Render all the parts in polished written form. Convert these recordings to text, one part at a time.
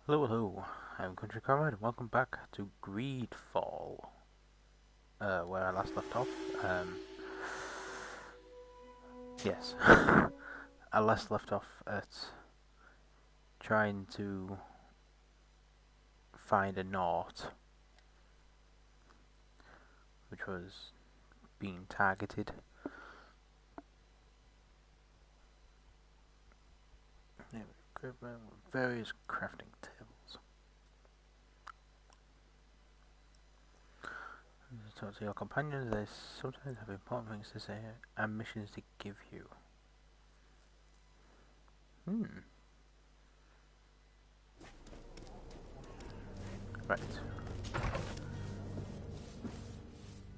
Hello, hello. I'm Country Comrade, and welcome back to GreedFall. Where I last left off. Yes, I last left off at trying to find a knot, which was being targeted. Various crafting tables. Talk to your companions. They sometimes have important things to say and missions to give you. Right.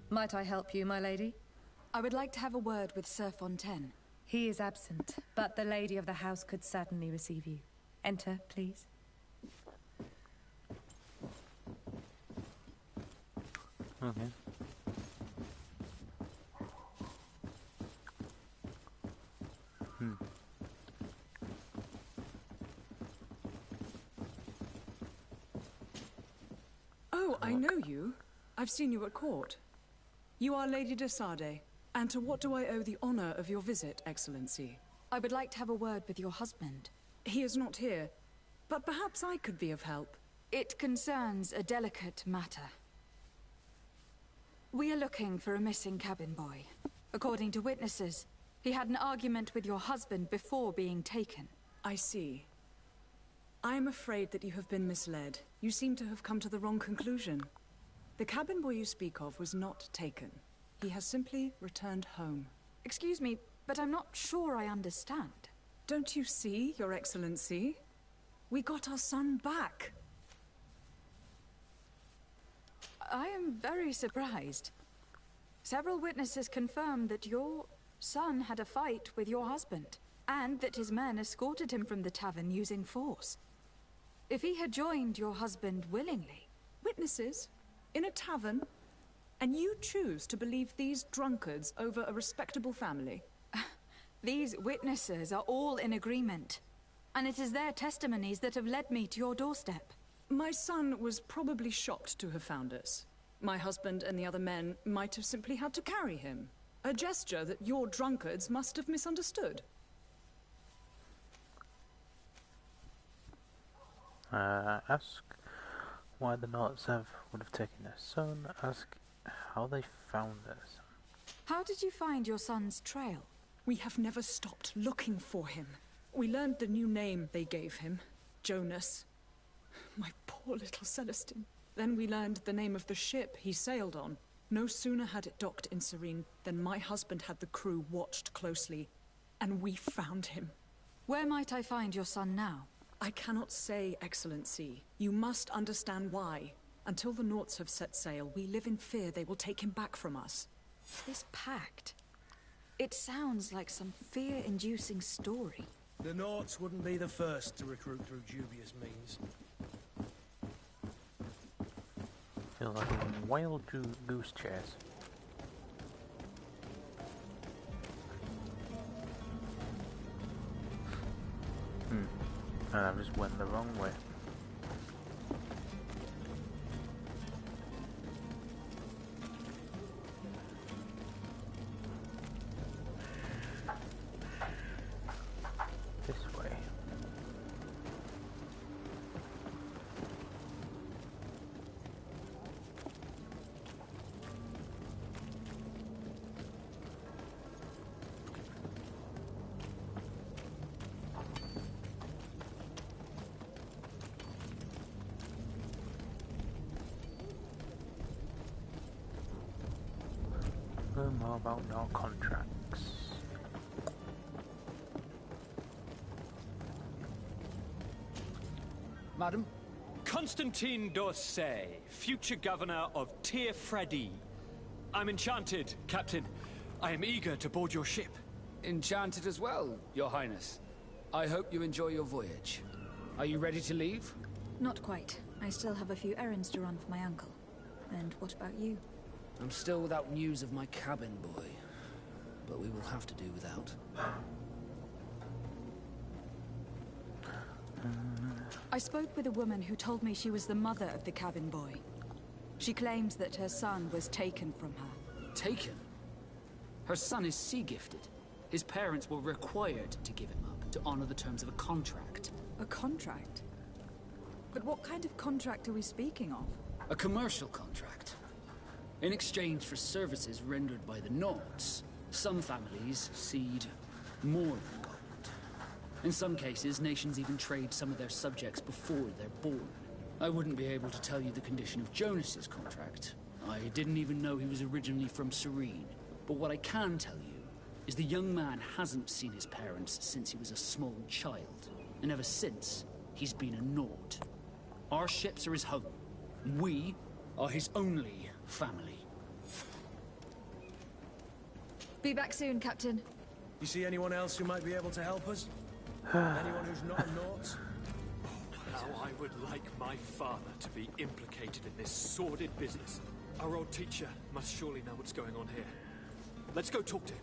Might I help you, my lady? I would like to have a word with Sir Fontaine. He is absent, but the lady of the house could certainly receive you. Enter, please. Okay. Oh, I know you. I've seen you at court. You are Lady de Sade. And to what do I owe the honor of your visit, Excellency? I would like to have a word with your husband. He is not here, but perhaps I could be of help. It concerns a delicate matter. We are looking for a missing cabin boy. According to witnesses, he had an argument with your husband before being taken. I see. I am afraid that you have been misled. You seem to have come to the wrong conclusion. The cabin boy you speak of was not taken. He has simply returned home. Excuse me, but I'm not sure I understand. Don't you see, Your Excellency? We got our son back. I am very surprised. Several witnesses confirmed that your son had a fight with your husband, and that his men escorted him from the tavern using force. If he had joined your husband willingly... Witnesses? In a tavern? And you choose to believe these drunkards over a respectable family? These witnesses are all in agreement, and it is their testimonies that have led me to your doorstep. My son was probably shocked to have found us. My husband and the other men might have simply had to carry him. A gesture that your drunkards must have misunderstood. Ask why the Norts would have taken their son. Ask how they found their son. How did you find your son's trail? We have never stopped looking for him. We learned the new name they gave him, Jonas. My poor little Celestine. Then we learned the name of the ship he sailed on. No sooner had it docked in Serene than my husband had the crew watched closely, and we found him. Where might I find your son now? I cannot say, Excellency. You must understand why. Until the Norts have set sail, we live in fear they will take him back from us. This pact... it sounds like some fear-inducing story. The Norts wouldn't be the first to recruit through dubious means. Feels like a wild goose chase. And I just went the wrong way. This way. Learn more about your contracts. Madam? Constantine d'Orsay, future governor of Tir Freddy. I'm enchanted, Captain. I am eager to board your ship. Enchanted as well, Your Highness. I hope you enjoy your voyage. Are you ready to leave? Not quite. I still have a few errands to run for my uncle. And what about you? I'm still without news of my cabin boy, but we will have to do without. I spoke with a woman who told me she was the mother of the cabin boy. She claims that her son was taken from her. Taken? Her son is sea-gifted. His parents were required to give him up to honor the terms of a contract. A contract? But what kind of contract are we speaking of? A commercial contract. In exchange for services rendered by the Nords, some families cede more than gold. In some cases, nations even trade some of their subjects before they're born. I wouldn't be able to tell you the condition of Jonas's contract. I didn't even know he was originally from Serene. But what I can tell you is the young man hasn't seen his parents since he was a small child. And ever since, he's been a Nord. Our ships are his home. We are his only family. Be back soon, Captain. You see anyone else who might be able to help us? Anyone who's not a Nort? How I would like my father to be implicated in this sordid business. Our old teacher must surely know what's going on here. Let's go talk to him.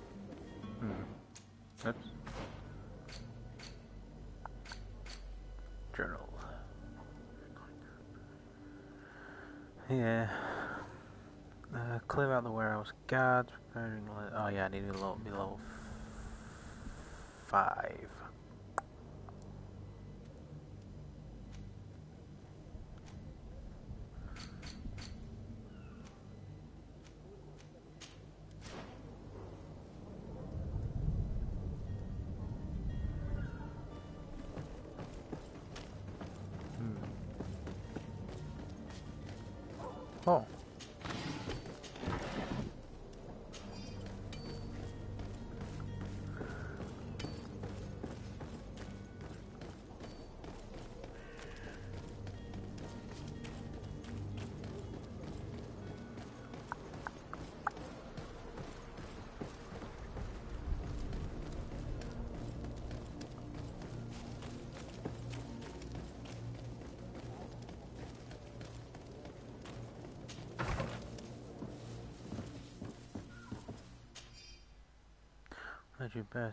Oops. Journal. Yeah. Clear out the warehouse guards. Oh yeah, I need to be level 5. Oh.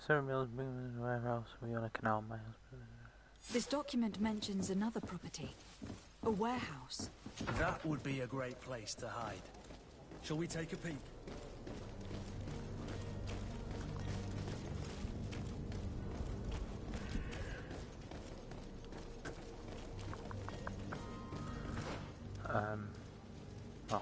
Several mills, bring them to the warehouse. We own a canal miles. This document mentions another property. A warehouse. That would be a great place to hide. Shall we take a peek? Oh.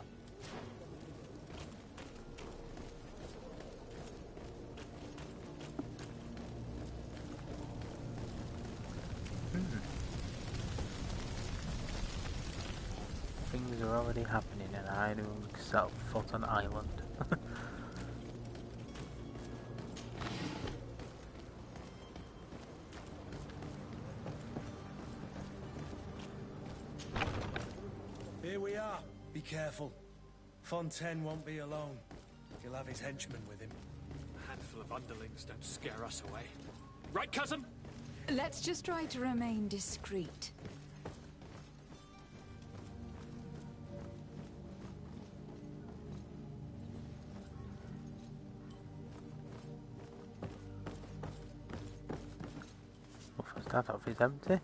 Things are already happening and I do myself fought on island. Here we are. Be careful. Fontaine won't be alone. He'll have his henchmen with him. A handful of underlings don't scare us away. Right, cousin? Let's just try to remain discreet. Well, first that off is empty.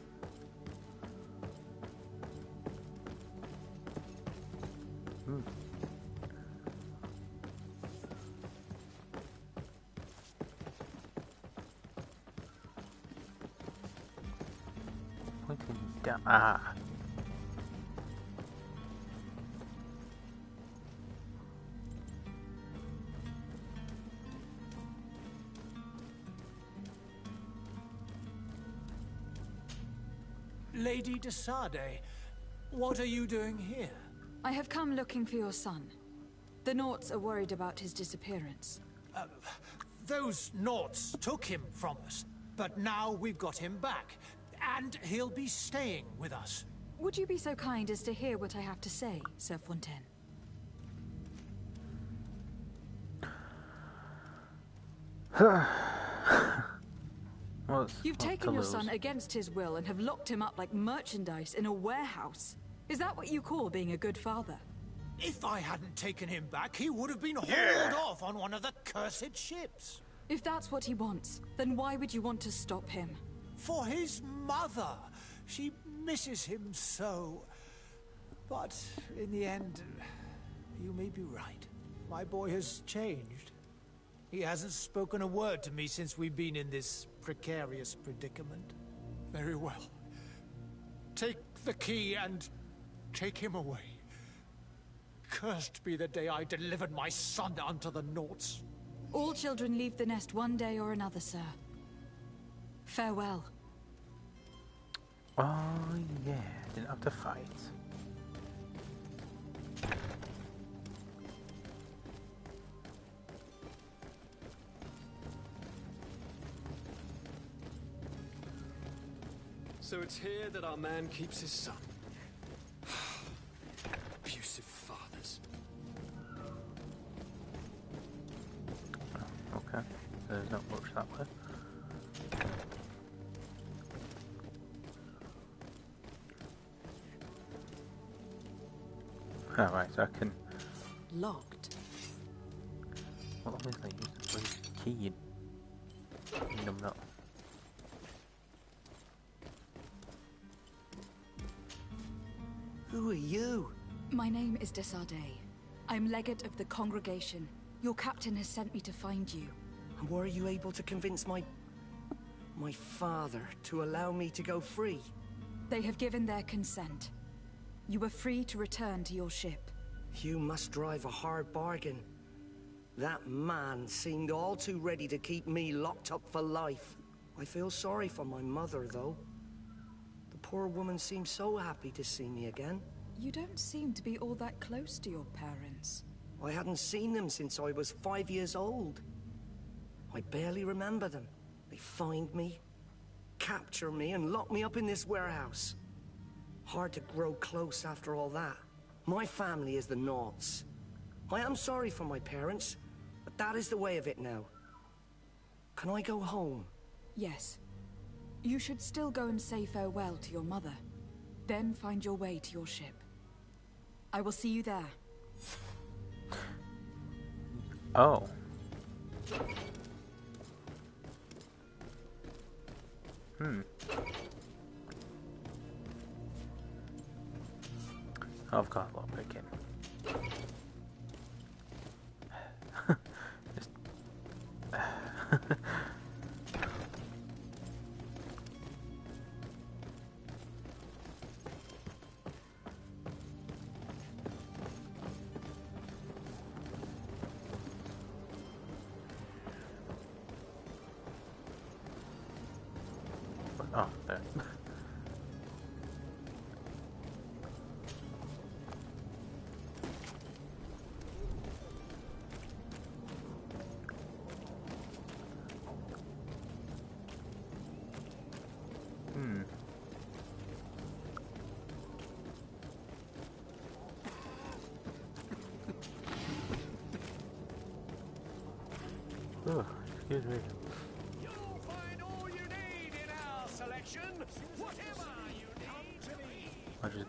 Pointing down. Ah. Lady de Sade, what are you doing here? I have come looking for your son. The Norts are worried about his disappearance. Those Norts took him from us, but now we've got him back, and he'll be staying with us. Would you be so kind as to hear what I have to say, Sir Fontaine? You've taken your son against his will and have locked him up like merchandise in a warehouse. Is that what you call being a good father? If I hadn't taken him back, he would have been hauled off on one of the cursed ships. If that's what he wants, then why would you want to stop him? For his mother. She misses him so. But in the end, you may be right. My boy has changed. He hasn't spoken a word to me since we've been in this precarious predicament. Very well. Take the key and take him away. Cursed be the day I delivered my son unto the Naughts. All children leave the nest one day or another, sir. Farewell. Oh yeah, didn't have to fight. So it's here that our man keeps his son. Abusive fathers. Oh, okay, there's not much that way. Alright, so I can... Locked. Well, obviously use the bloody key, you numbnut. Who are you? My name is Desardet. I'm legate of the congregation. Your captain has sent me to find you. And were you able to convince my father to allow me to go free? They have given their consent. You are free to return to your ship. You must drive a hard bargain. That man seemed all too ready to keep me locked up for life. I feel sorry for my mother, though. The poor woman seems so happy to see me again. You don't seem to be all that close to your parents. I hadn't seen them since I was 5 years old. I barely remember them. They find me, capture me, and lock me up in this warehouse. Hard to grow close after all that. My family is the Naughts. I am sorry for my parents, but that is the way of it now. Can I go home? Yes. You should still go and say farewell to your mother. Then find your way to your ship. I will see you there. Oh. I've got a lot picking. Just... Oh, there. Oh, excuse me. You'll find all you need in our selection. Whatever you need to be. I just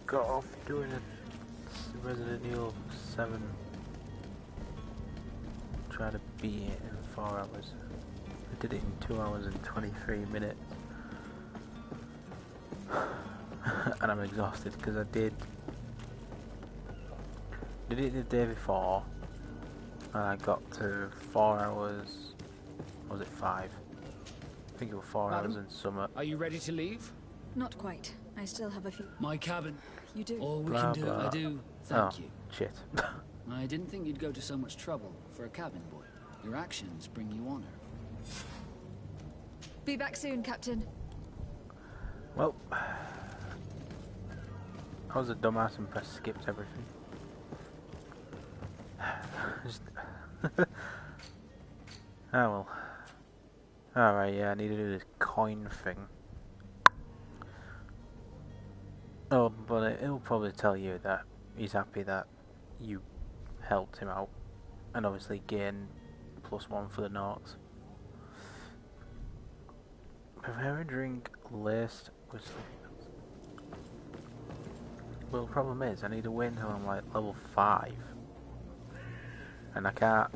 got off doing a Resident Evil 7. Trying to beat it in 4 hours. I did it in 2 hours and 23 minutes. And I'm exhausted because I did it the day before. And I got to 4 hours, or was it 5? I think it was 4 hours in summer. Are you ready to leave? Not quite. I still have a few... My cabin. You do? All we Blah, can do, blah. I do. Thank Oh, you. shit. I didn't think you'd go to so much trouble for a cabin boy. Your actions bring you honor. Be back soon, Captain. Well, I was a dumbass and press skipped everything. Just oh well. Alright, yeah, I need to do this coin thing. Oh, but it'll probably tell you that he's happy that you helped him out. And obviously gain +1 for the Naughts. Prepare a drink laced with... Well, the problem is, I need to wait until I'm like level 5. And I can't...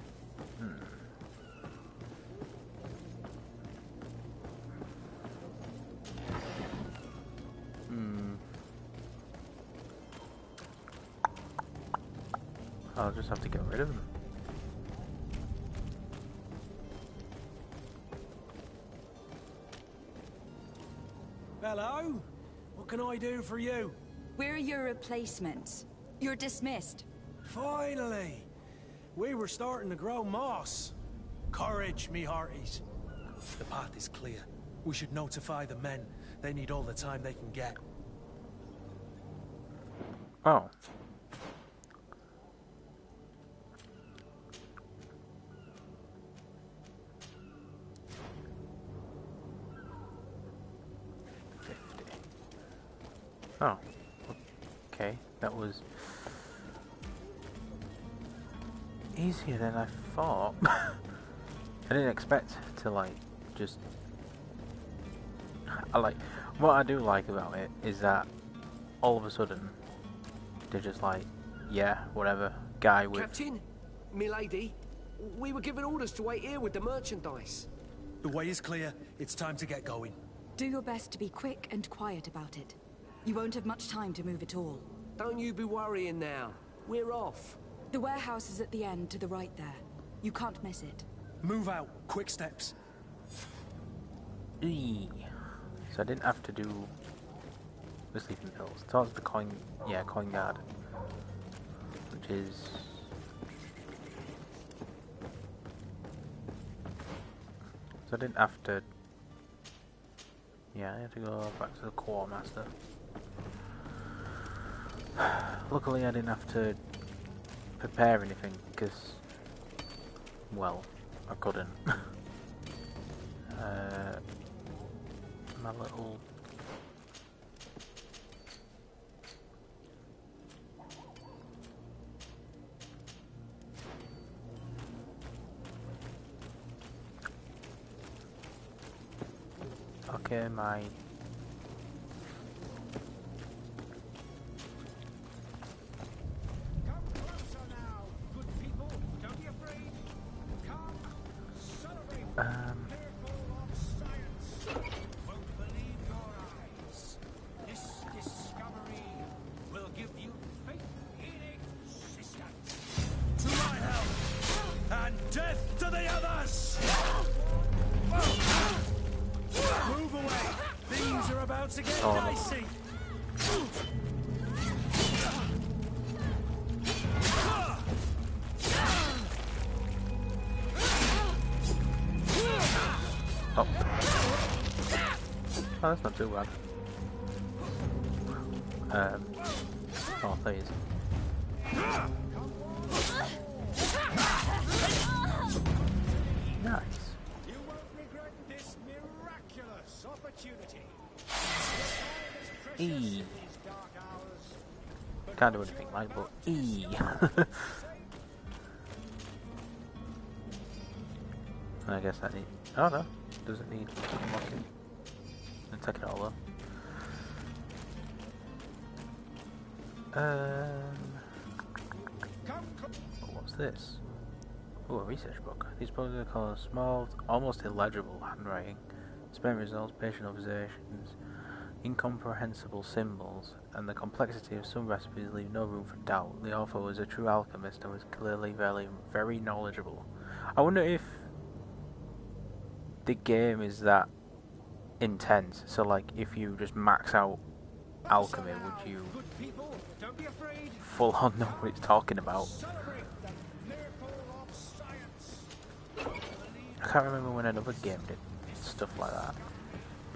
I'll just have to get rid of them. Hello? What can I do for you? We're your replacements. You're dismissed. Finally! We were starting to grow moss. Courage, me hearties. The path is clear. We should notify the men. They need all the time they can get. Oh. Oh, okay, that was easier than I thought. I didn't expect to like just. What I do like about it is that all of a sudden they're just like, yeah, whatever, guy with. Captain, milady, we were given orders to wait here with the merchandise. The way is clear. It's time to get going. Do your best to be quick and quiet about it. You won't have much time to move it all. Don't you be worrying now. We're off. The warehouse is at the end to the right there. You can't miss it. Move out. Quick steps. Eee. So I didn't have to do the sleeping pills. Towards the coin guard, which is. So I didn't have to. Yeah, I had to go back to the quartermaster. Luckily, I didn't have to prepare anything because, well, I couldn't. My little. Okay, my. Come closer now, good people. Don't be afraid. Come, celebrate. Miracle of science. Won't believe your eyes. This discovery will give you faith-healing assistance. To my help! And death to the others! Move away! Things are about to get dicey! Oh. Oh, that's not too bad. Oh, please. Nice. You won't regret this miraculous opportunity. E. These dark hours. Can't do anything like but E. I guess that need. Oh no, doesn't need unlocking. And take it all though. What's this? Oh, a research book. These books are called small, almost illegible handwriting. Experiment results, patient observations, incomprehensible symbols, and the complexity of some recipes leave no room for doubt. The author was a true alchemist and was clearly very knowledgeable. I wonder if the game is that intense. So, like, if you just max out alchemy, would you full on know what it's talking about? I can't remember when another game did stuff like that.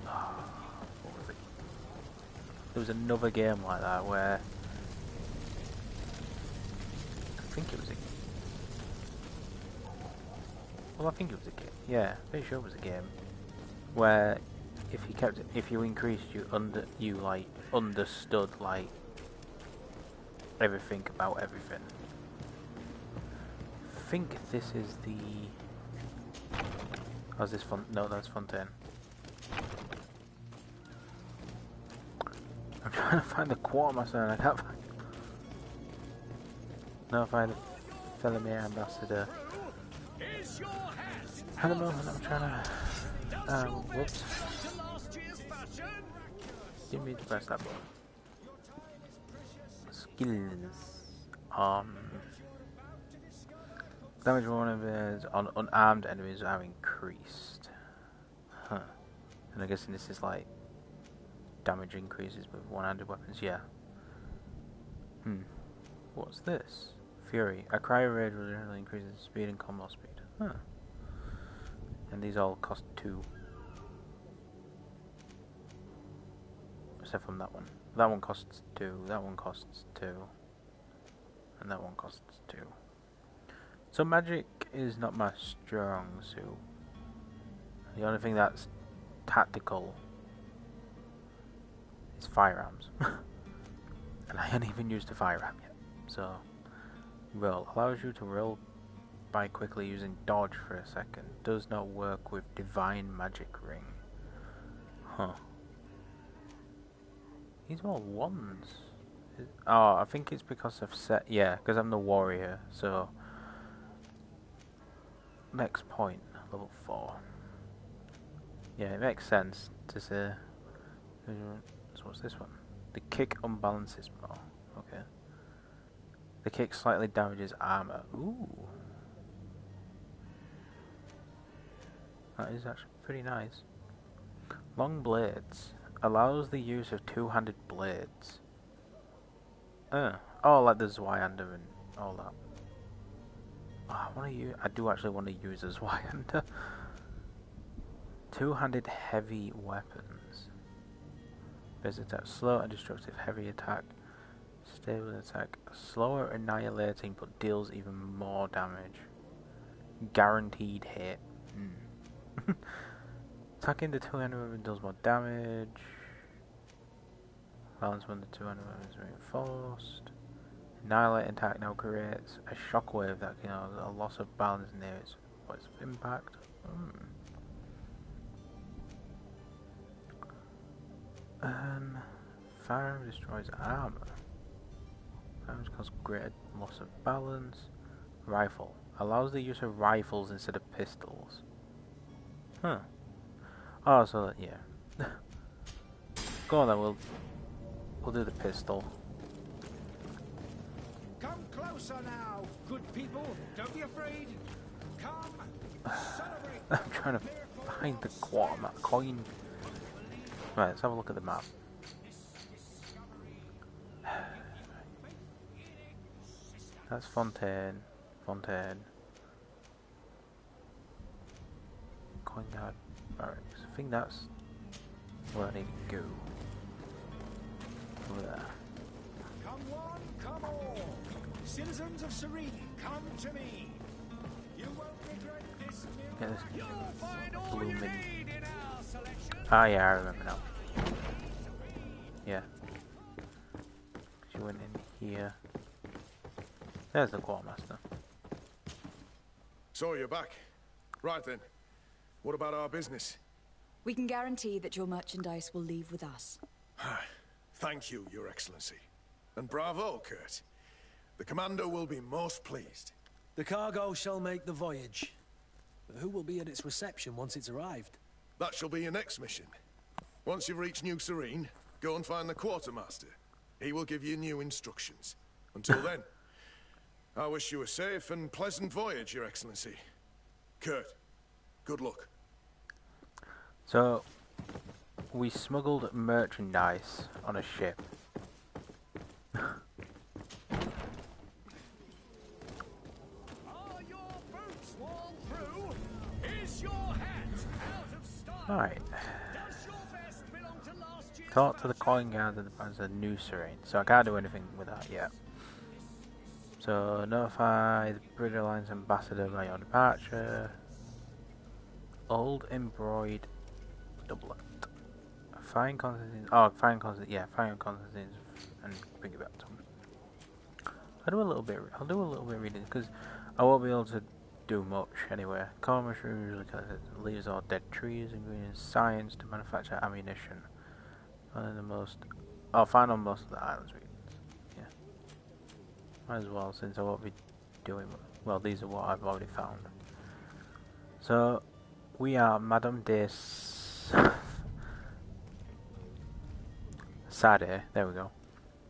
What was it? There was another game like that where I think it was a. Well, I think it was a game. Yeah, pretty sure it was a game where if you increased, you like understood like everything about everything. I think this is the. Oh, is this fun? No, that's Fontaine. I'm trying to find the quartermaster and I can't find. No, find the Felomir ambassador. At the moment, I'm trying to. Whoops. Give me the best that one. Skills. Damage on enemies on unarmed enemies are increased. Huh. And I'm guessing this is like damage increases with one-handed weapons. Yeah. What's this? Fury. A cry of rage will generally increases speed and combo speed. Huh. And these all cost 2. Except from that one. That one costs 2. That one costs 2. And that one costs 2. So magic is not my strong suit. The only thing that's tactical is firearms. And I haven't even used a firearm yet. So, roll. Allows you to roll by quickly using dodge for a second. Does not work with divine magic ring. Huh. These are all ones. Oh, I think it's because I've set... Yeah, because I'm the warrior, so... Next point, level 4. Yeah, it makes sense to say... So what's this one? The kick unbalances more. Okay. The kick slightly damages armor. Ooh. That is actually pretty nice. Long blades. Allows the use of two-handed blades. Oh, like the Zweihander and all that. Oh, I do actually want to use a Zweihander. Two-handed heavy weapons. Base attack, slow and destructive heavy attack. Stable attack, slower annihilating but deals even more damage. Guaranteed hit. Attacking the two-handed weapon deals more damage. Balance when the two-handed weapon is reinforced. Annihilate attack now creates a shockwave that can cause a loss of balance near its points of impact. Firearm destroys armor. Firearms cause greater loss of balance. Rifle allows the use of rifles instead of pistols. Huh. Oh, so that, yeah. Go on then, we'll do the pistol. Come closer now, good people. Don't be afraid. Come, celebrate. I'm trying to find the coin. Right, let's have a look at the map. That's Fontaine. Coin Guard Barracks. I think that's where I need to go. Over there. Come one, come all. Citizens of Serene, come to me. You won't regret this Get this You'll find all blooming. you need in our selection. Ah, yeah, I remember now. Yeah. She went in here. There's the quartermaster. So you're back. Right then. What about our business? We can guarantee that your merchandise will leave with us. Thank you, Your Excellency. And bravo, Kurt. The Commander will be most pleased. The cargo shall make the voyage. But who will be at its reception once it's arrived? That shall be your next mission. Once you've reached New Serene, go and find the Quartermaster. He will give you new instructions. Until then, I wish you a safe and pleasant voyage, Your Excellency. Kurt, good luck. So, we smuggled merchandise on a ship. Alright. Talk to the coin guard as a new Serene. So I can't do anything with that yet. So notify the British Alliance ambassador by your departure. Old embroidered doublet. Find Constantine. Oh, find Constantine. Yeah, find Constantine and bring it back to him. I'll do a little bit reading because I won't be able to do much anyway. Common mushroom usually leaves all dead trees, ingredients, science to manufacture ammunition. Find on most of the islands. Yeah, might as well since I won't be doing. Well, these are what I've already found. So we are Madame de Sade. There we go.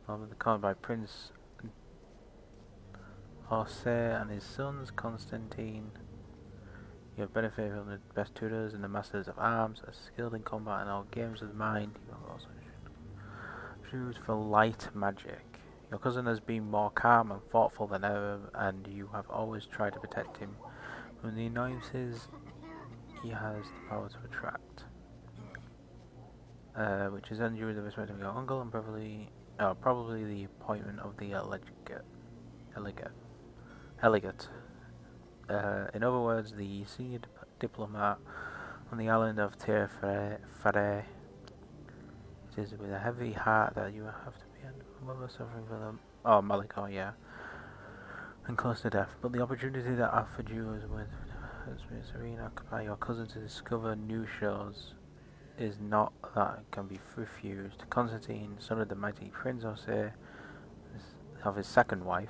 The coin by Prince Horsair and his sons, Constantine. You have benefited from the best tutors and the masters of arms, are skilled in combat and all games of the mind. You have also choose for light magic. Your cousin has been more calm and thoughtful than ever, and you have always tried to protect him from the annoyances he has the power to attract. Which is earned you with the respect of your uncle and probably the appointment of the Elegate. In other words, the senior diplomat on the island of Terre. It is with a heavy heart that you have to be a mother suffering for them. Oh, Malikor, yeah. And close to death. But the opportunity that offered you as Serene occupy your cousin to discover new shores is not that it can be refused. Constantine, son of the mighty Prince Horsair, of his second wife.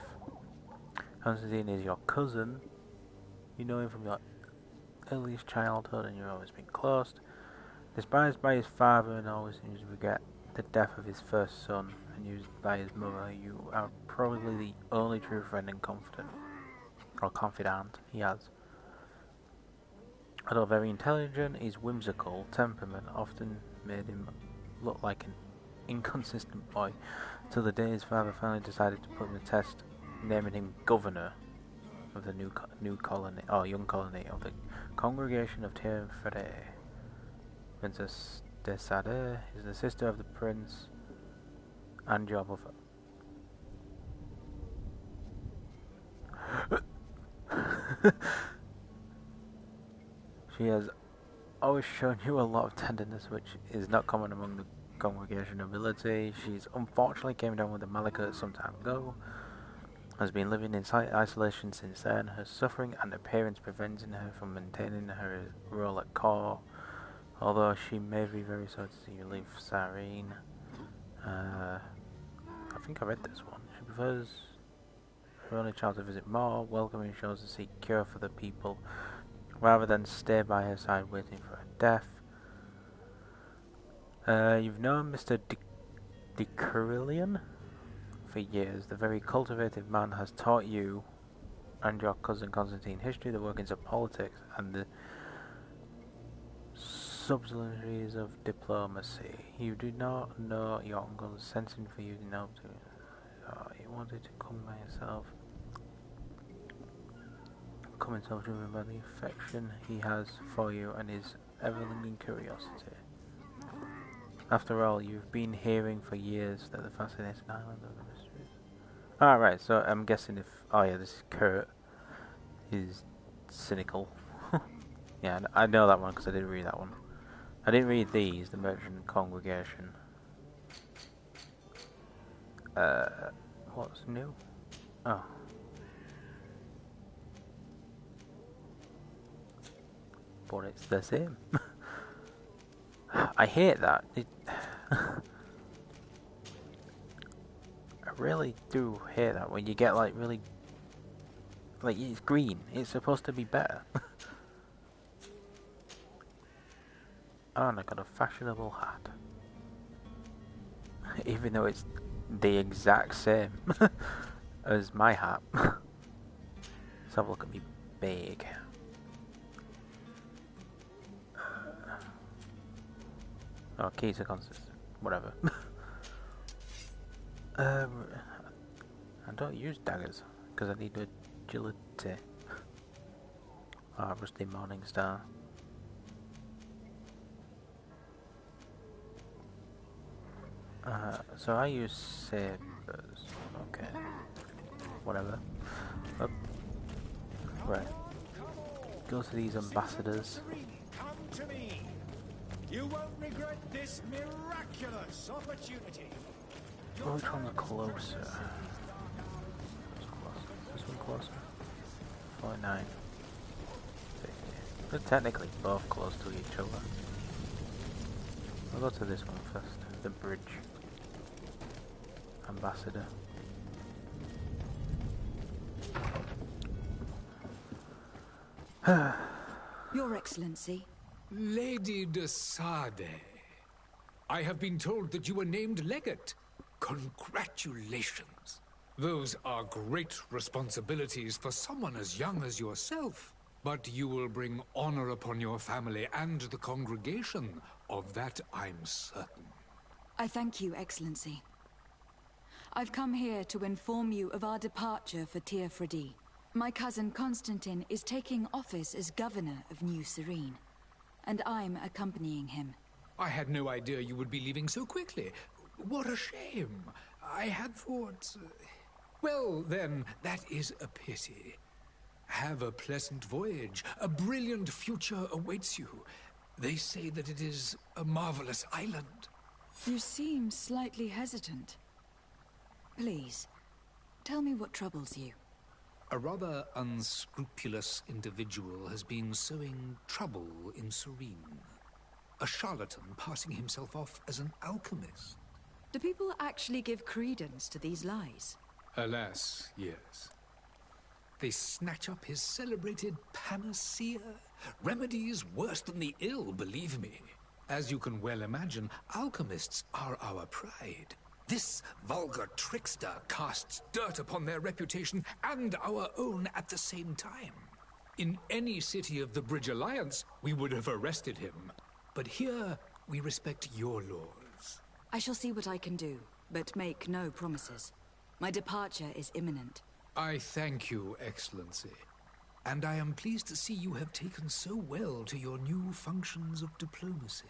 Constantine is your cousin. You know him from your earliest childhood and you've always been close. Despised by his father and always seems to regret the death of his first son and used by his mother, you are probably the only true friend and confidant he has. Although very intelligent, his whimsical temperament often made him look like an inconsistent boy, till the day his father finally decided to put him to the test, naming him governor of the young colony of the Congregation of Terre. Princess de Sade is the sister of the prince and your mother. She has always shown you a lot of tenderness, which is not common among the congregation nobility. She's unfortunately came down with the Malika some time ago, has been living in isolation since then. Her suffering and appearance preventing her from maintaining her role at court. Although she may be very sorry to see you leave Sarene. I think I read this one. She prefers her only child to visit more, welcoming shows to seek cure for the people, rather than stay by her side waiting for her death. You've known Mr. de Carillion for years. The very cultivated man has taught you and your cousin Constantine history, the workings of politics, and the subtleties of diplomacy. You do not know your uncle's sensing for you now to. You wanted to come by yourself. Come himself driven by the affection he has for you and his ever-lingering curiosity. After all, you've been hearing for years that the fascinating island of the mysteries. Alright, so I'm guessing if. Oh yeah, this is Kurt. He's cynical. Yeah, I know that one because I didn't read that one. I didn't read these, the Merchant Congregation. What's new? Oh. But it's the same. I hate that. I really do hate that when you get like really... Like, it's green. It's supposed to be better. Oh, and I got a fashionable hat. Even though it's the exact same as my hat. Let's have a look at me bag. Oh, keys are consistent. Whatever. I don't use daggers because I need agility. Ah, Rusty Morningstar. So I use sabers. Okay. Whatever. Up. Right. Go to these ambassadors. Come to me. You won't regret this miraculous opportunity. Which one's closer? This one closer? 49. 50. They're technically both close to each other. I'll go to this one first. The bridge. Ambassador. Your Excellency. Lady de Sade, I have been told that you were named legate. Congratulations. Those are great responsibilities for someone as young as yourself. But you will bring honor upon your family and the congregation. Of that, I'm certain. I thank you, Excellency. I've come here to inform you of our departure for Tir Fredi. My cousin Constantine is taking office as governor of New Serene, and I'm accompanying him. I had no idea you would be leaving so quickly. What a shame. I had thought... Well, then, that is a pity. Have a pleasant voyage. A brilliant future awaits you. They say that it is a marvelous island. You seem slightly hesitant. Please, tell me what troubles you. A rather unscrupulous individual has been sowing trouble in Serene. A charlatan passing himself off as an alchemist. Do people actually give credence to these lies? Alas, yes. They snatch up his celebrated panacea. Remedies worse than the ill, believe me. As you can well imagine, alchemists are our pride. This vulgar trickster casts dirt upon their reputation and our own at the same time. In any city of the Bridge Alliance, we would have arrested him. But here, we respect your laws. I shall see what I can do, but make no promises. My departure is imminent. I thank you, Excellency. And I am pleased to see you have taken so well to your new functions of diplomacy.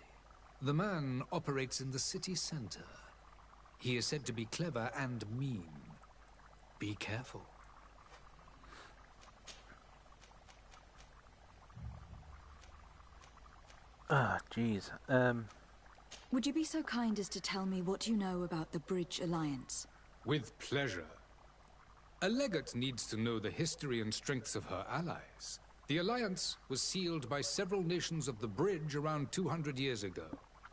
The man operates in the city center. He is said to be clever and mean. Be careful. Ah, jeez. Would you be so kind as to tell me what you know about the Bridge Alliance? With pleasure. A legate needs to know the history and strengths of her allies. The alliance was sealed by several nations of the Bridge around 200 years ago.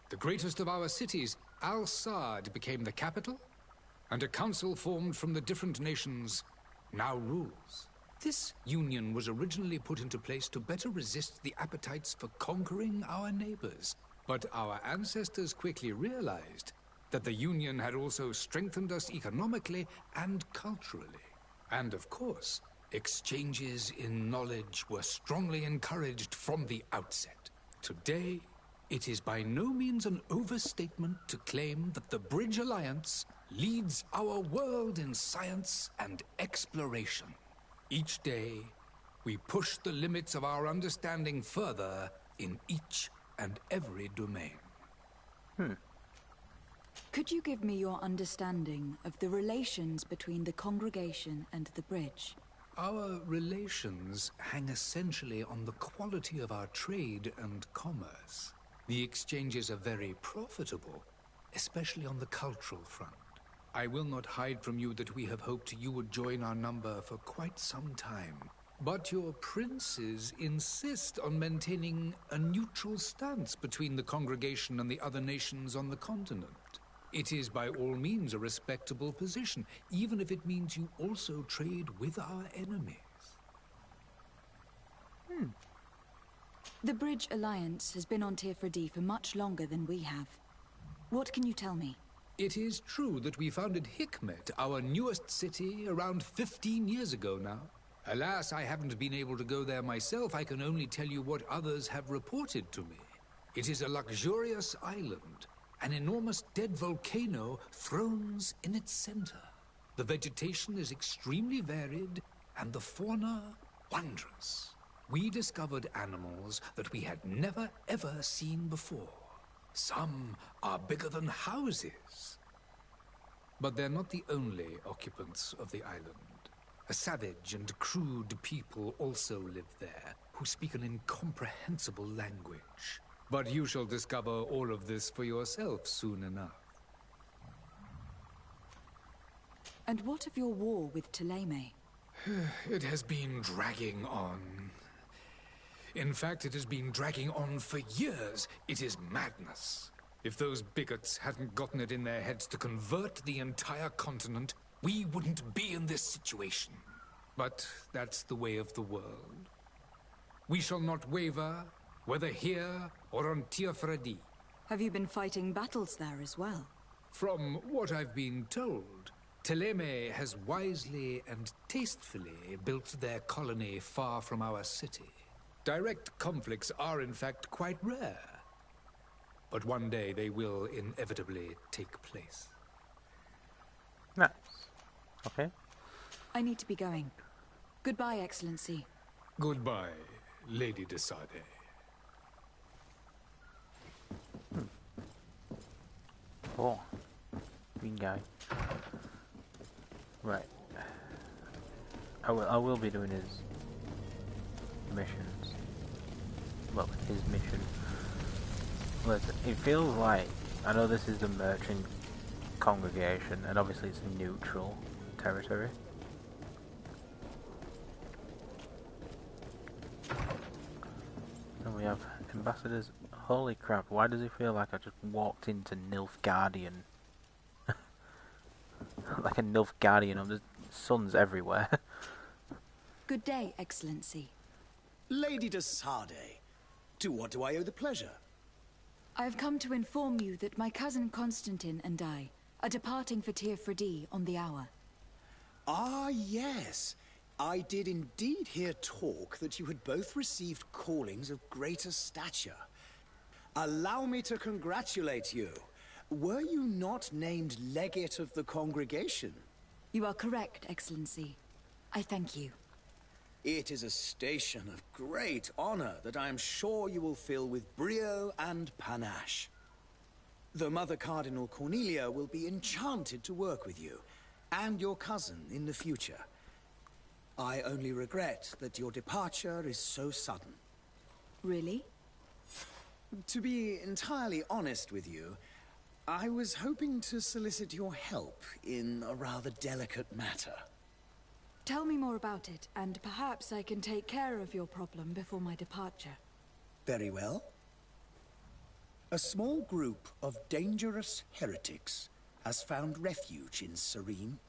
The greatest of our cities, Al-Saad, became the capital, and a council formed from the different nations now rules. This union was originally put into place to better resist the appetites for conquering our neighbors. But our ancestors quickly realized that the union had also strengthened us economically and culturally. And of course, exchanges in knowledge were strongly encouraged from the outset. Today, it is by no means an overstatement to claim that the Bridge Alliance leads our world in science and exploration. Each day, we push the limits of our understanding further in each and every domain. Could you give me your understanding of the relations between the congregation and the Bridge? Our relations hang essentially on the quality of our trade and commerce. The exchanges are very profitable, especially on the cultural front. I will not hide from you that we have hoped you would join our number for quite some time. But your princes insist on maintaining a neutral stance between the congregation and the other nations on the continent. It is by all means a respectable position, even if it means you also trade with our enemies. The Bridge Alliance has been on Tir Fredi for much longer than we have. What can you tell me? It is true that we founded Hikmet, our newest city, around 15 years ago now. Alas, I haven't been able to go there myself. I can only tell you what others have reported to me. It is a luxurious island. An enormous dead volcano thrones in its center. The vegetation is extremely varied, and the fauna wondrous. We discovered animals that we had never ever seen before. Some are bigger than houses. But they're not the only occupants of the island. A savage and crude people also live there, who speak an incomprehensible language. But you shall discover all of this for yourself soon enough. And what of your war with Thélème? It has been dragging on. In fact, it has been dragging on for years. It is madness. If those bigots hadn't gotten it in their heads to convert the entire continent, we wouldn't be in this situation. But that's the way of the world. We shall not waver, whether here or on Tir Fredi. Have you been fighting battles there as well? From what I've been told, Teleme has wisely and tastefully built their colony far from our city. Direct conflicts are in fact quite rare. But one day they will inevitably take place. Nice. Okay. I need to be going. Goodbye, Excellency. Goodbye, Lady de Sade. Oh. Green guy. Right. I will be doing his missions. Well, his mission. Listen, it feels like, I know this is the merchant congregation, and obviously it's a neutral territory. And we have ambassadors. Holy crap, why does it feel like I just walked into Nilfgaardian? Like a Nilfgaardian, there's suns everywhere. Good day, Excellency. Lady de Sade, to what do I owe the pleasure? I have come to inform you that my cousin Constantine and I are departing for Tir Freddy on the hour. Ah, yes. I did indeed hear talk that you had both received callings of greater stature. Allow me to congratulate you. Were you not named legate of the congregation? You are correct, Excellency. I thank you. It is a station of great honor that I am sure you will fill with brio and panache. The Mother Cardinal Cornelia will be enchanted to work with you, and your cousin in the future. I only regret that your departure is so sudden. Really? To be entirely honest with you, I was hoping to solicit your help in a rather delicate matter. Tell me more about it, and perhaps I can take care of your problem before my departure. Very well. A small group of dangerous heretics has found refuge in Serene.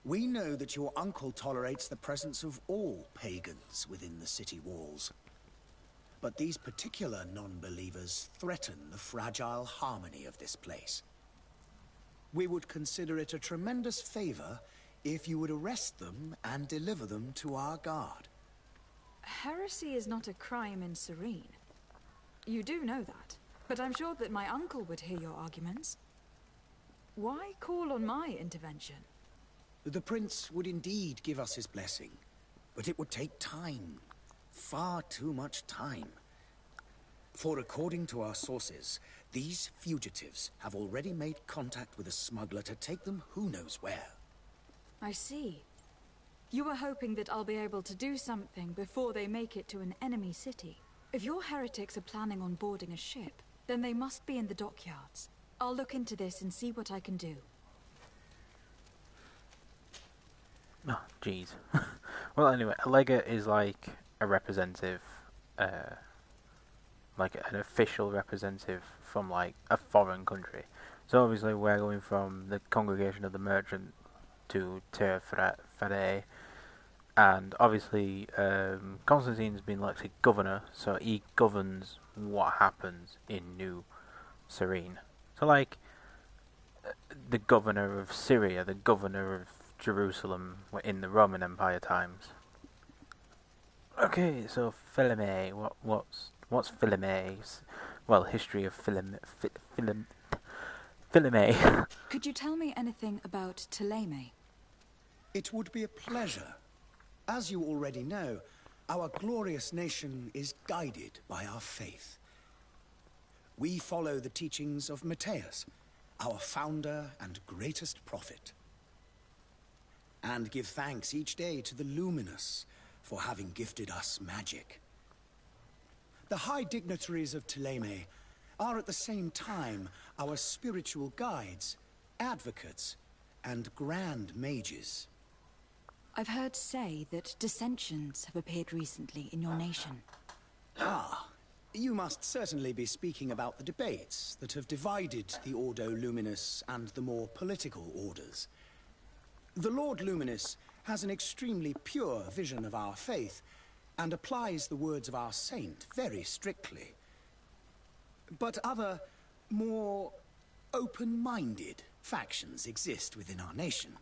We know that your uncle tolerates the presence of all pagans within the city walls. But these particular non-believers threaten the fragile harmony of this place. We would consider it a tremendous favor if you would arrest them and deliver them to our guard. Heresy is not a crime in Serene. You do know that, but I'm sure that my uncle would hear your arguments. Why call on my intervention? The prince would indeed give us his blessing, but it would take time. Far too much time. For according to our sources, these fugitives have already made contact with a smuggler to take them who knows where. I see. You were hoping that I'll be able to do something before they make it to an enemy city. If your heretics are planning on boarding a ship, then they must be in the dockyards. I'll look into this and see what I can do. Oh, jeez. Well, anyway, a legate is like a representative, like an official representative from like a foreign country. So obviously we're going from the Congregation of the Merchant to Tir Freddy, and obviously Constantine's been elected governor, so he governs what happens in New Serene. So like the governor of Syria, the governor of Jerusalem in the Roman Empire times. Okay, so Phileme, what's Phileme's? Well, history of Phileme. Could you tell me anything about Teleme? It would be a pleasure. As you already know, our glorious nation is guided by our faith. We follow the teachings of Matthias, our founder and greatest prophet, and give thanks each day to the Luminous for having gifted us magic. The high dignitaries of Teleme are at the same time our spiritual guides, advocates, and grand mages. I've heard say that dissensions have appeared recently in your nation. Ah, you must certainly be speaking about the debates that have divided the Ordo Luminous and the more political orders. The Lord Luminous has an extremely pure vision of our faith and applies the words of our saint very strictly. But other, more open-minded factions exist within our nation.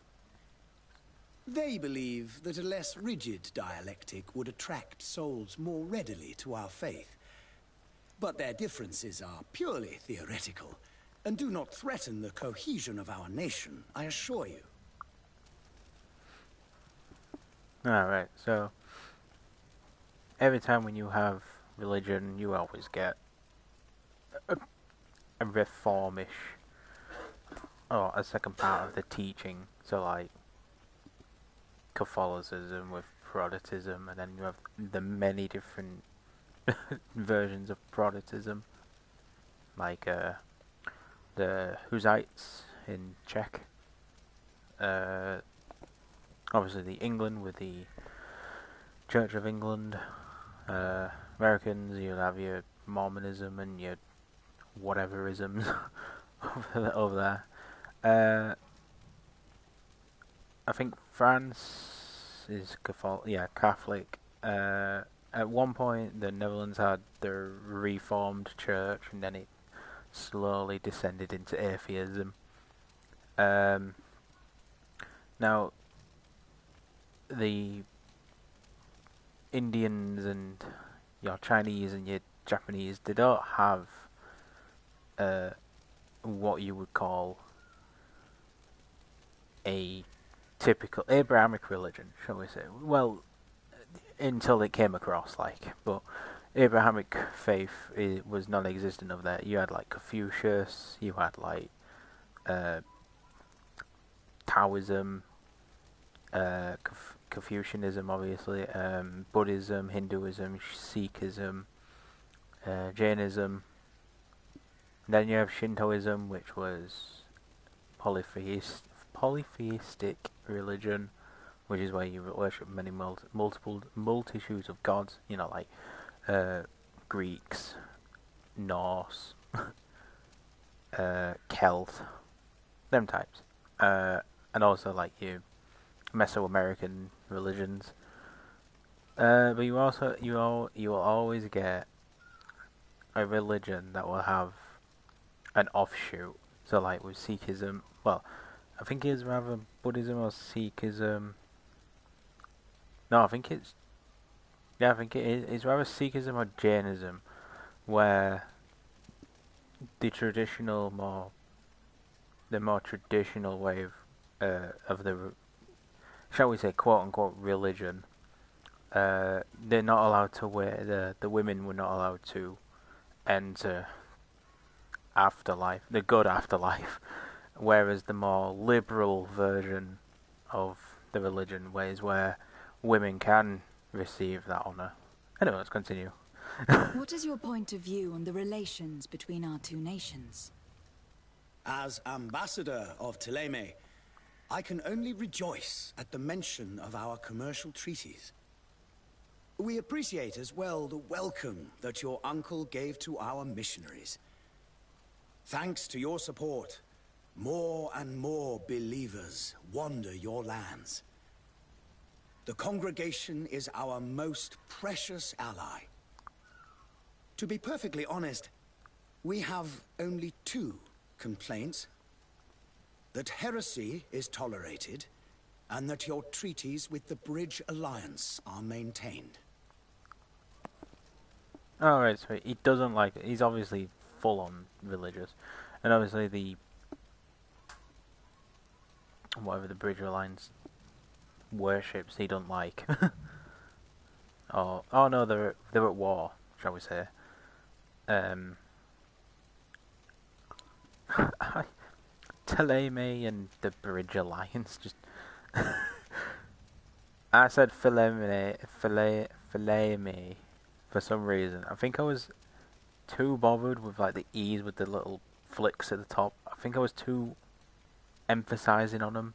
They believe that a less rigid dialectic would attract souls more readily to our faith. But their differences are purely theoretical, and do not threaten the cohesion of our nation, I assure you. Alright, so every time when you have religion, you always get a reformish, or a second part of the teaching. So like Catholicism with Protestantism, and then you have the many different versions of Protestantism, like the Hussites in Czech, obviously the England with the Church of England, Americans, you'll have your Mormonism and your whateverisms over there. I think France is Catholic. At one point, the Netherlands had their Reformed Church, and then it slowly descended into atheism. Now, the Indians and your Chinese and your Japanese, they don't have what you would call a typical Abrahamic religion, shall we say. Well, until it came across, but Abrahamic faith was non-existent over there. You had like Confucius, you had like Taoism, Confucianism, obviously, Buddhism, Hinduism, Sikhism, Jainism. Then you have Shintoism, which was polytheistic religion, which is where you worship many multitudes of gods. You know, like Greeks, Norse, Celt, them types, and also like your Mesoamerican religions. But you will always get a religion that will have an offshoot. So like with Sikhism, well, I think it's rather Buddhism or Sikhism. No, I think it is rather Sikhism or Jainism, where the more traditional way of the, shall we say, quote unquote religion, they're not allowed to wear, the women were not allowed to enter afterlife, the good afterlife, whereas the more liberal version of the religion ways where women can receive that honour. Anyway, let's continue. What is your point of view on the relations between our two nations? As ambassador of Thélème, I can only rejoice at the mention of our commercial treaties. We appreciate as well the welcome that your uncle gave to our missionaries. Thanks to your support, more and more believers wander your lands. The congregation is our most precious ally. To be perfectly honest, we have only two complaints. That heresy is tolerated, and that your treaties with the Bridge Alliance are maintained. Alright, so he doesn't like it. He's obviously full-on religious. And obviously the whatever the Bridge Alliance worships he don't like. Oh no, they're at war, shall we say. Thélème and the Bridge Alliance just I said Thélème for some reason. I think I was too bothered with like the E's with the little flicks at the top. I think I was too emphasizing on them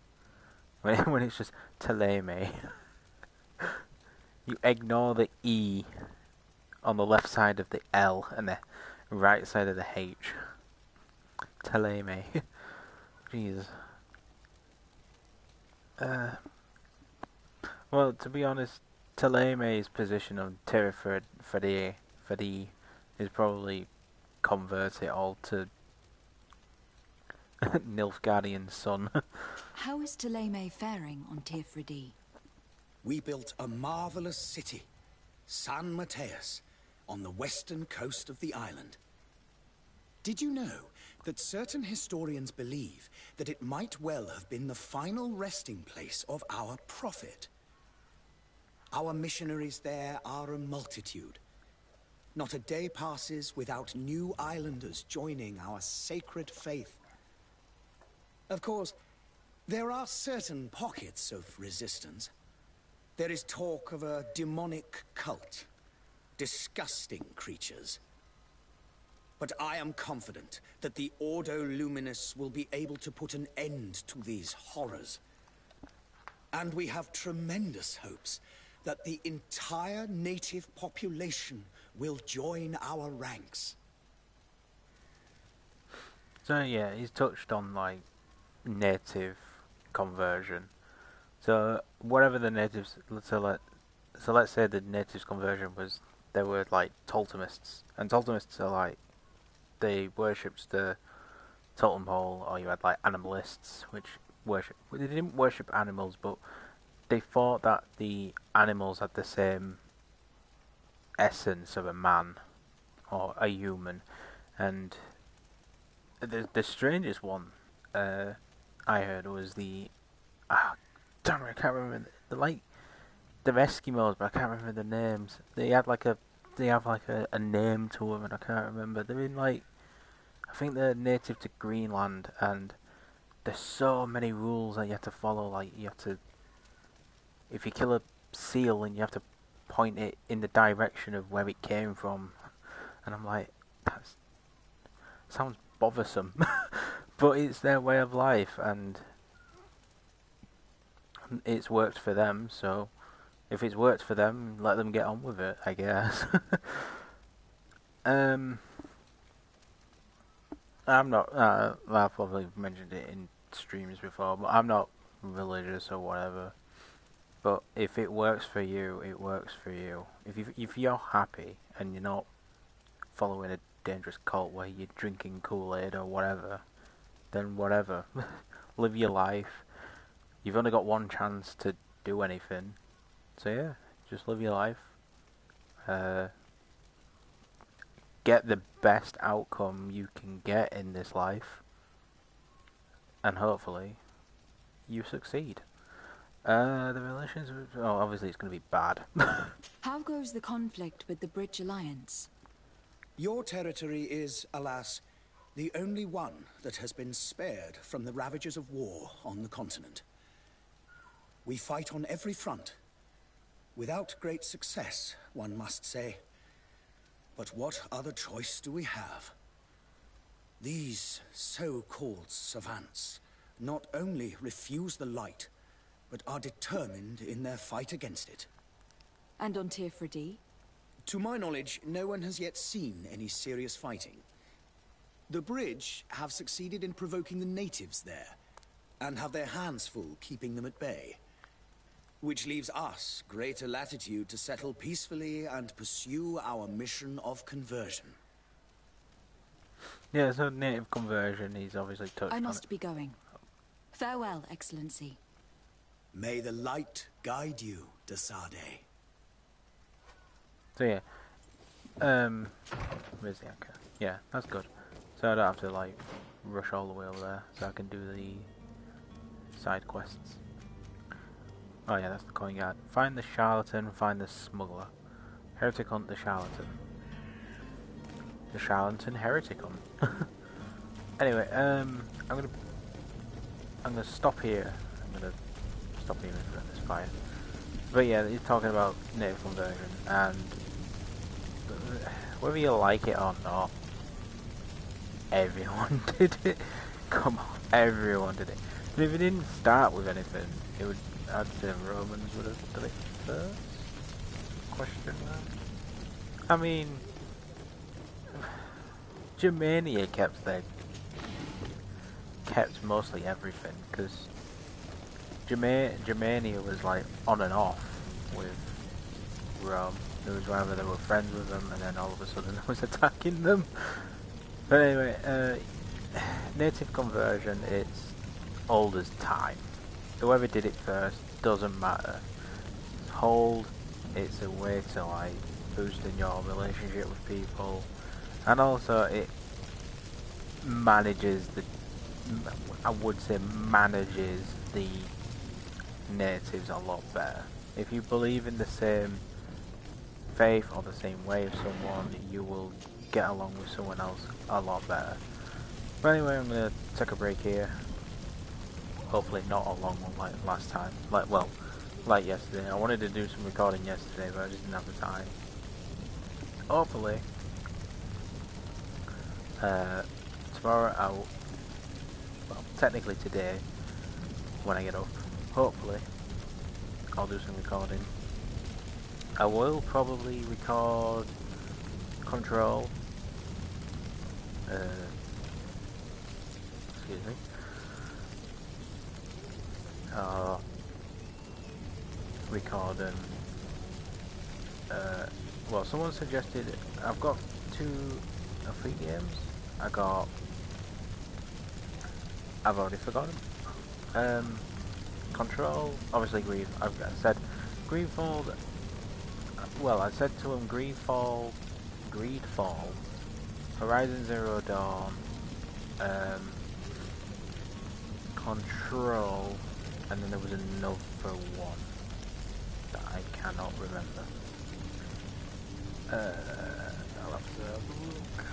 when it's just Thélème. You ignore the E on the left side of the L and the right side of the H. Thélème. Jeez. Well, to be honest, Théléme's position on Terra Fadi is probably convert it all to Nilfgaardian's son. How is Thélème faring on Tirfredi? We built a marvelous city, San Mateus, on the western coast of the island. Did you know that certain historians believe that it might well have been the final resting place of our prophet? Our missionaries there are a multitude. Not a day passes without new islanders joining our sacred faith. Of course, there are certain pockets of resistance. There is talk of a demonic cult. Disgusting creatures. But I am confident that the Ordo Luminous will be able to put an end to these horrors. And we have tremendous hopes that the entire native population will join our ranks. So yeah, he's touched on like native conversion. So whatever the natives, so let's say the natives conversion was, they were like Toltemists, and Toltemists are like, they worshipped the totem pole, or you had like animalists, which they didn't worship animals, but they thought that the animals had the same essence of a man or a human. And the strangest one I heard was damn it, I can't remember the Eskimos, but I can't remember the names. They have like a name to them, and I can't remember. They're in like, I think they're native to Greenland, and there's so many rules that you have to follow. Like you have to, if you kill a seal, and you have to point it in the direction of where it came from. And I'm like, that sounds bothersome, but it's their way of life, and it's worked for them, so if it's worked for them, let them get on with it, I guess. I'm not, I've probably mentioned it in streams before, but I'm not religious or whatever. But if it works for you, it works for you. If you're happy and you're not following a dangerous cult where you're drinking Kool-Aid or whatever, then whatever. Live your life. You've only got one chance to do anything. So yeah, just live your life. Get the best outcome you can get in this life. And hopefully, you succeed. The relations, obviously it's going to be bad. How goes the conflict with the Bridge Alliance? Your territory is, alas, the only one that has been spared from the ravages of war on the continent. We fight on every front. Without great success, one must say. But what other choice do we have? These so-called savants not only refuse the light, but are determined in their fight against it. And on Tirfredi? To my knowledge, no one has yet seen any serious fighting. The Bridge have succeeded in provoking the natives there, and have their hands full keeping them at bay. Which leaves us greater latitude to settle peacefully and pursue our mission of conversion. Yeah, so native conversion, he's obviously touched on it. I must be going. Farewell, Excellency. May the light guide you, de Sade. So yeah, where's the anchor? Yeah, that's good. So I don't have to like rush all the way over there, so I can do the side quests. Oh yeah, that's the coin yard. Find the charlatan, find the smuggler. Heretic hunt the charlatan. The charlatan heretic hunt. Anyway, I'm gonna stop here. I'm gonna stop here for this fire. But yeah, he's talking about native conversion, and whether you like it or not, everyone did it. Come on, everyone did it. And if it didn't start with anything, it would. I'd say Romans would have done it first? Question mark. I mean, Germania kept mostly everything, because Germania was like on and off with Rome. There was whether they were friends with them, and then all of a sudden it was attacking them. But anyway, native conversion, it's old as time. Whoever did it first doesn't matter. Hold, it's a way to like boosting your relationship with people, and also it manages the, I would say manages the natives a lot better. If you believe in the same faith or the same way as someone, you will get along with someone else a lot better. But anyway, I'm gonna take a break here. Hopefully not a long one like last time. Like yesterday. I wanted to do some recording yesterday, but I just didn't have the time. Hopefully, tomorrow well, technically today, when I get up, hopefully, I'll do some recording. I will probably record Control. Excuse me. Record well, someone suggested I've got 2 or 3 games. I've already forgotten. Control, obviously I've said GreedFall. Well, I said to him GreedFall, Horizon Zero Dawn, Control, and then there was another one that I cannot remember. I'll have to look.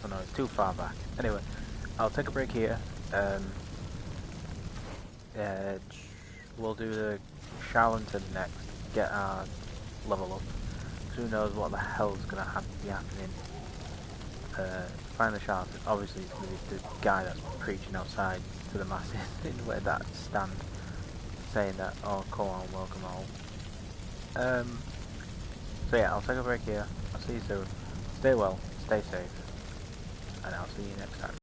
Oh no, it's too far back. Anyway, I'll take a break here. We'll do the Charlton next. Get our level up. Who knows what the hell's gonna be happening. Find the Charlton. Obviously, it's gonna be the guy that's preaching outside to the masses in where that stand, saying that, "Oh, come on, welcome all." So yeah, I'll take a break here. I'll see you soon. Stay well, stay safe, and I'll see you next time.